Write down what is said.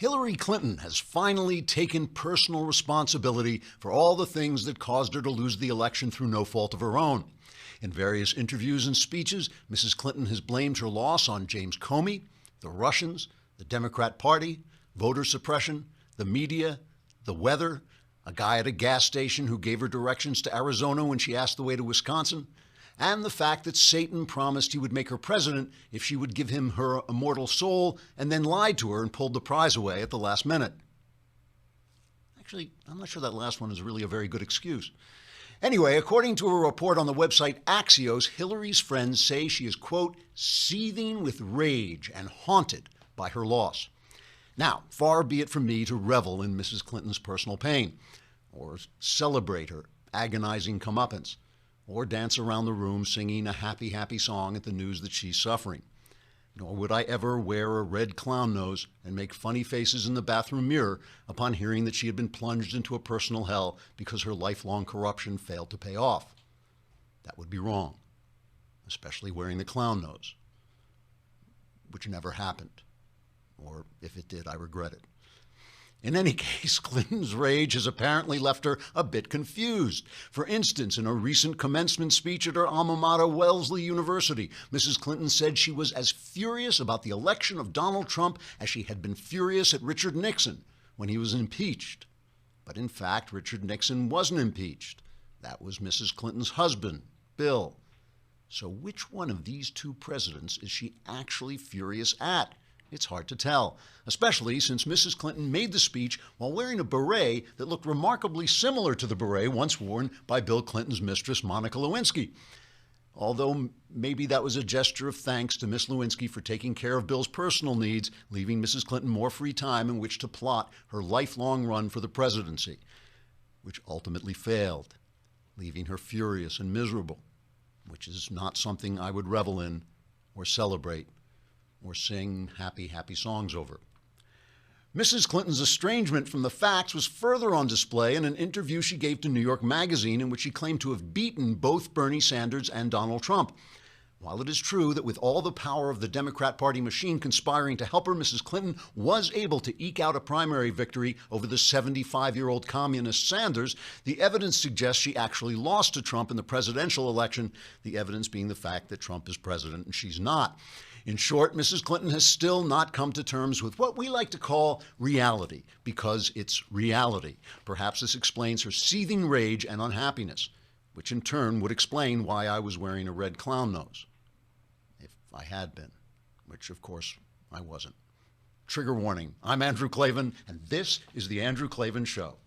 Hillary Clinton has finally taken personal responsibility for all the things that caused her to lose the election through no fault of her own. In various interviews and speeches, Mrs. Clinton has blamed her loss on James Comey, the Russians, the Democrat Party, voter suppression, the media, the weather, a guy at a gas station who gave her directions to Arizona when she asked the way to Wisconsin, and the fact that Satan promised he would make her president if she would give him her immortal soul and then lied to her and pulled the prize away at the last minute. Actually, I'm not sure that last one is really a very good excuse. Anyway, according to a report on the website Axios, Hillary's friends say she is, quote, seething with rage and haunted by her loss. Now, far be it from me to revel in Mrs. Clinton's personal pain, or celebrate her agonizing comeuppance, or dance around the room singing a happy, happy song at the news that she's suffering. Nor would I ever wear a red clown nose and make funny faces in the bathroom mirror upon hearing that she had been plunged into a personal hell because her lifelong corruption failed to pay off. That would be wrong, especially wearing the clown nose, which never happened. Or if it did, I regret it. In any case, Clinton's rage has apparently left her a bit confused. For instance, in a recent commencement speech at her alma mater, Wellesley University, Mrs. Clinton said she was as furious about the election of Donald Trump as she had been furious at Richard Nixon when he was impeached. But in fact, Richard Nixon wasn't impeached. That was Mrs. Clinton's husband, Bill. So which one of these two presidents is she actually furious at? It's hard to tell, especially since Mrs. Clinton made the speech while wearing a beret that looked remarkably similar to the beret once worn by Bill Clinton's mistress, Monica Lewinsky. Although maybe that was a gesture of thanks to Miss Lewinsky for taking care of Bill's personal needs, leaving Mrs. Clinton more free time in which to plot her lifelong run for the presidency, which ultimately failed, leaving her furious and miserable, which is not something I would revel in or celebrate or sing happy, happy songs over. Mrs. Clinton's estrangement from the facts was further on display in an interview she gave to New York Magazine in which she claimed to have beaten both Bernie Sanders and Donald Trump. While it is true that with all the power of the Democrat Party machine conspiring to help her, Mrs. Clinton was able to eke out a primary victory over the 75-year-old communist Sanders, the evidence suggests she actually lost to Trump in the presidential election, the evidence being the fact that Trump is president and she's not. In short, Mrs. Clinton has still not come to terms with what we like to call reality, because it's reality. Perhaps this explains her seething rage and unhappiness, which in turn would explain why I was wearing a red clown nose. If I had been, which of course I wasn't. Trigger warning, I'm Andrew Klavan, and this is The Andrew Klavan Show.